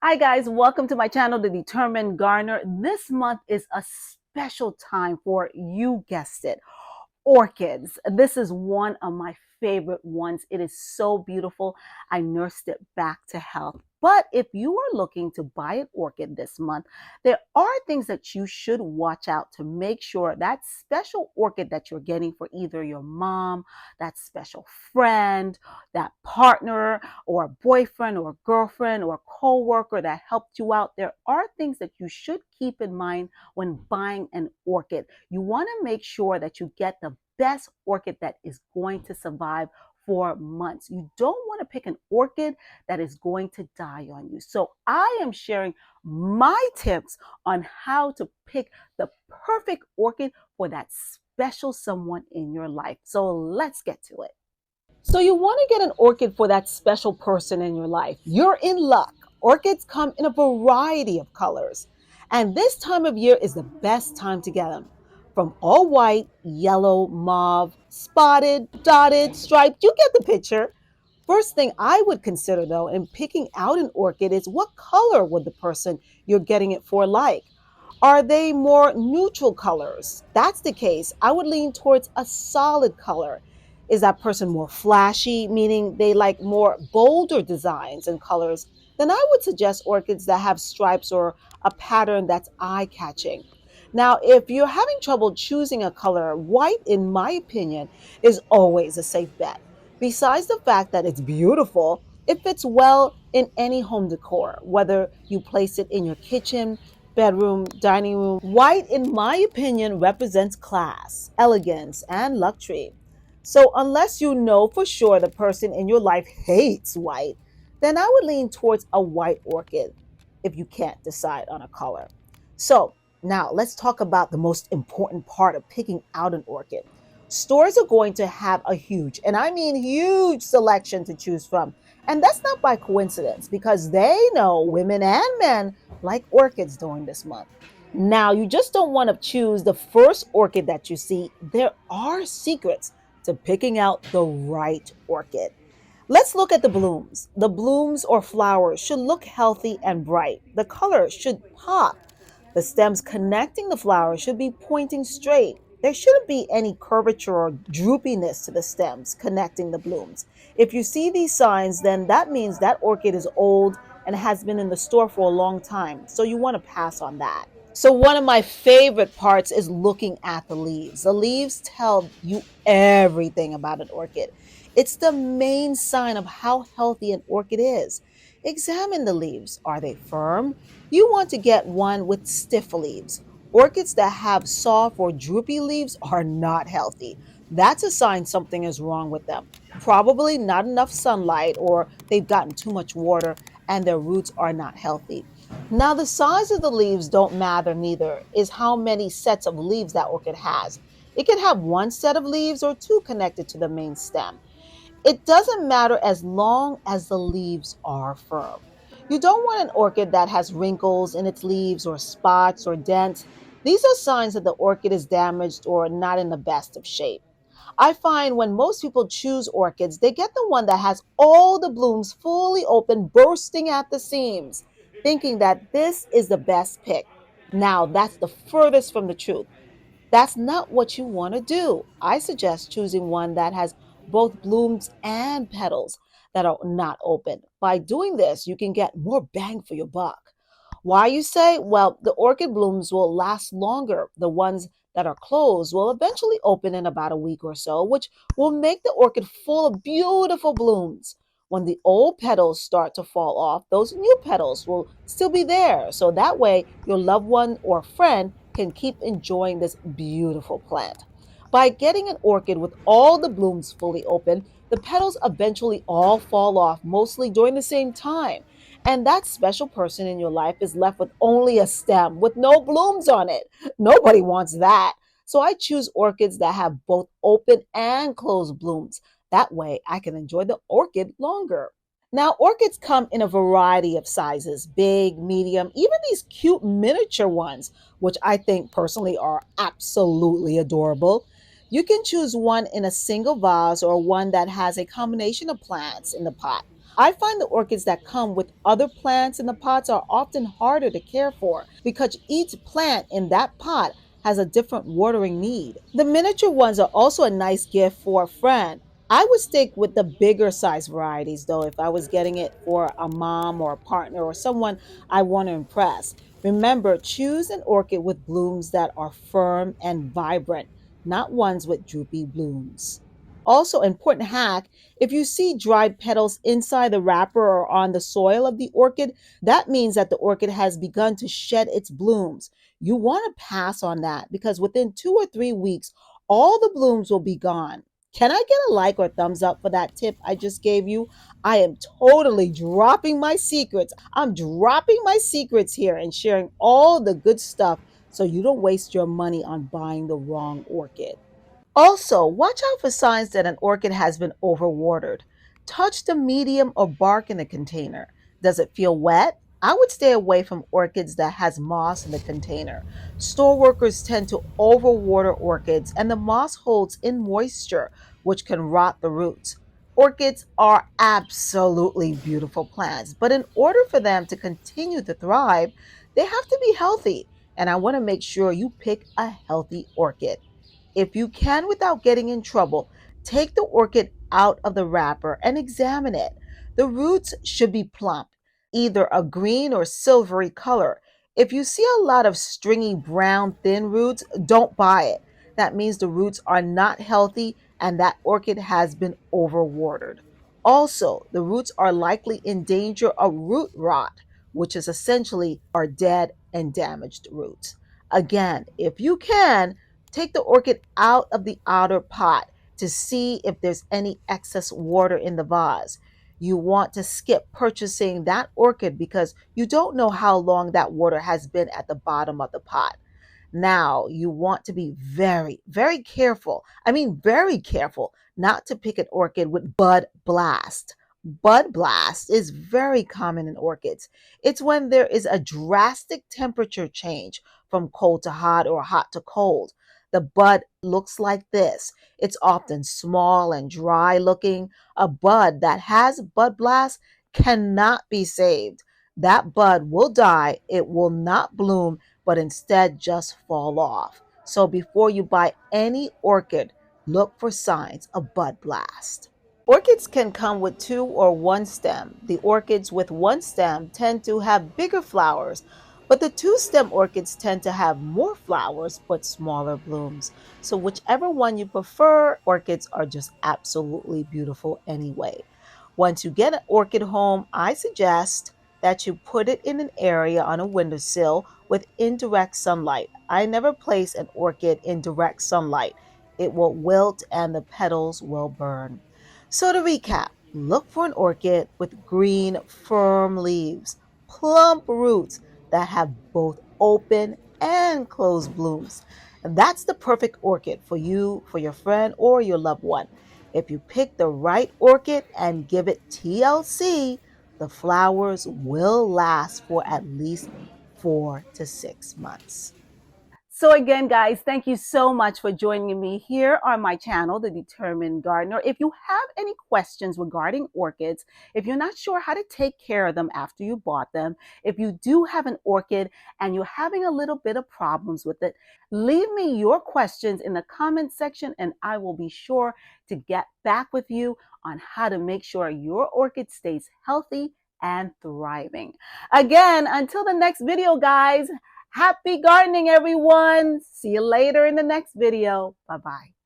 Hi guys, welcome to my channel, The Determined Gardener. This month is a special time for, you guessed it, orchids. This is one of my favorite ones. It is so beautiful. I nursed it back to health. But if you are looking to buy an orchid this month, there are things that you should watch out to make sure that special orchid that you're getting for either your mom, that special friend, that partner or boyfriend or girlfriend or co-worker that helped you out. There are things that you should keep in mind when buying an orchid. You want to make sure that you get the best orchid that is going to survive for months. You don't want to pick an orchid that is going to die on you. So I am sharing my tips on how to pick the perfect orchid for that special someone in your life. So let's get to it. So you want to get an orchid for that special person in your life. You're in luck. Orchids come in a variety of colors. And this time of year is the best time to get them. From all white, yellow, mauve, spotted, dotted, striped, you get the picture. First thing I would consider though in picking out an orchid is what color would the person you're getting it for like? Are they more neutral colors? That's the case. I would lean towards a solid color. Is that person more flashy, meaning they like more bolder designs and colors? Then I would suggest orchids that have stripes or a pattern that's eye catching. Now, if you're having trouble choosing a color, white, in my opinion, is always a safe bet. Besides the fact that it's beautiful, it fits well in any home decor, whether you place it in your kitchen, bedroom, dining room. White, in my opinion, represents class, elegance, and luxury. So, unless you know for sure the person in your life hates white, then I would lean towards a white orchid if you can't decide on a color. So, now let's talk about the most important part of picking out an orchid. Stores are going to have a huge, and I mean huge, selection to choose from. And that's not by coincidence because they know women and men like orchids during this month. Now, you just don't want to choose the first orchid that you see. There are secrets to picking out the right orchid. Let's look at the blooms. The blooms or flowers should look healthy and bright. The color should pop. The stems connecting the flowers should be pointing straight. There shouldn't be any curvature or droopiness to the stems connecting the blooms. If you see these signs, then that means that orchid is old and has been in the store for a long time. So you want to pass on that. So one of my favorite parts is looking at the leaves. The leaves tell you everything about an orchid. It's the main sign of how healthy an orchid is. Examine the leaves. Are they firm? You want to get one with stiff leaves. Orchids that have soft or droopy leaves are not healthy. That's a sign something is wrong with them. Probably not enough sunlight, or they've gotten too much water and their roots are not healthy. Now, the size of the leaves don't matter neither, is how many sets of leaves that orchid has. It can have one set of leaves or two connected to the main stem. It doesn't matter as long as the leaves are firm. You don't want an orchid that has wrinkles in its leaves or spots or dents. These are signs that the orchid is damaged or not in the best of shape. I find when most people choose orchids, they get the one that has all the blooms fully open, bursting at the seams, thinking that this is the best pick. Now, that's the furthest from the truth. That's not what you want to do. I suggest choosing one that has both blooms and petals that are not open. By doing this, you can get more bang for your buck. Why, you say? Well, the orchid blooms will last longer. The ones that are closed will eventually open in about a week or so, which will make the orchid full of beautiful blooms. When the old petals start to fall off, those new petals will still be there. So that way, your loved one or friend can keep enjoying this beautiful plant. By getting an orchid with all the blooms fully open, the petals eventually all fall off, mostly during the same time. And that special person in your life is left with only a stem with no blooms on it. Nobody wants that. So I choose orchids that have both open and closed blooms. That way I can enjoy the orchid longer. Now, orchids come in a variety of sizes, big, medium, even these cute miniature ones, which I think personally are absolutely adorable. You can choose one in a single vase or one that has a combination of plants in the pot. I find the orchids that come with other plants in the pots are often harder to care for because each plant in that pot has a different watering need. The miniature ones are also a nice gift for a friend. I would stick with the bigger size varieties though if I was getting it for a mom or a partner or someone I want to impress. Remember, choose an orchid with blooms that are firm and vibrant, not ones with droopy blooms. Also, important hack, if you see dried petals inside the wrapper or on the soil of the orchid, that means that the orchid has begun to shed its blooms. You want to pass on that because within 2 or 3 weeks, all the blooms will be gone. Can I get a like or thumbs up for that tip I just gave you? I am totally dropping my secrets. I'm dropping my secrets here and sharing all the good stuff so you don't waste your money on buying the wrong orchid. Also, watch out for signs that an orchid has been overwatered. Touch the medium or bark in the container. Does it feel wet? I would stay away from orchids that has moss in the container. Store workers tend to overwater orchids and the moss holds in moisture, which can rot the roots. Orchids are absolutely beautiful plants, but in order for them to continue to thrive, they have to be healthy. And I want to make sure you pick a healthy orchid. If you can without getting in trouble, take the orchid out of the wrapper and examine it. The roots should be plump, either a green or silvery color. If you see a lot of stringy brown thin roots, don't buy it. That means the roots are not healthy and that orchid has been overwatered. Also, the roots are likely in danger of root rot, which is essentially are dead and damaged roots. Again, if you can, take the orchid out of the outer pot to see if there's any excess water in the vase. You want to skip purchasing that orchid because you don't know how long that water has been at the bottom of the pot. Now, you want to be very, very careful. I mean, very careful not to pick an orchid with bud blast. Bud blast is very common in orchids. It's when there is a drastic temperature change from cold to hot or hot to cold. The bud looks like this. It's often small and dry looking. A bud that has bud blast cannot be saved. That bud will die. It will not bloom but instead just fall off. So before you buy any orchid, look for signs of bud blast. Orchids can come with two or one stem. The orchids with one stem tend to have bigger flowers, but the two stem orchids tend to have more flowers but smaller blooms. So, whichever one you prefer, orchids are just absolutely beautiful anyway. Once you get an orchid home, I suggest that you put it in an area on a windowsill with indirect sunlight. I never place an orchid in direct sunlight. It will wilt and the petals will burn. So to recap, look for an orchid with green, firm leaves, plump roots that have both open and closed blooms. And that's the perfect orchid for you, for your friend, or your loved one. If you pick the right orchid and give it TLC, the flowers will last for at least 4 to 6 months. So again, guys, thank you so much for joining me here on my channel, The Determined Gardener. If you have any questions regarding orchids, if you're not sure how to take care of them after you bought them, if you do have an orchid and you're having a little bit of problems with it, leave me your questions in the comment section and I will be sure to get back with you on how to make sure your orchid stays healthy and thriving. Again, until the next video, guys, happy gardening, everyone. See you later in the next video. Bye-bye.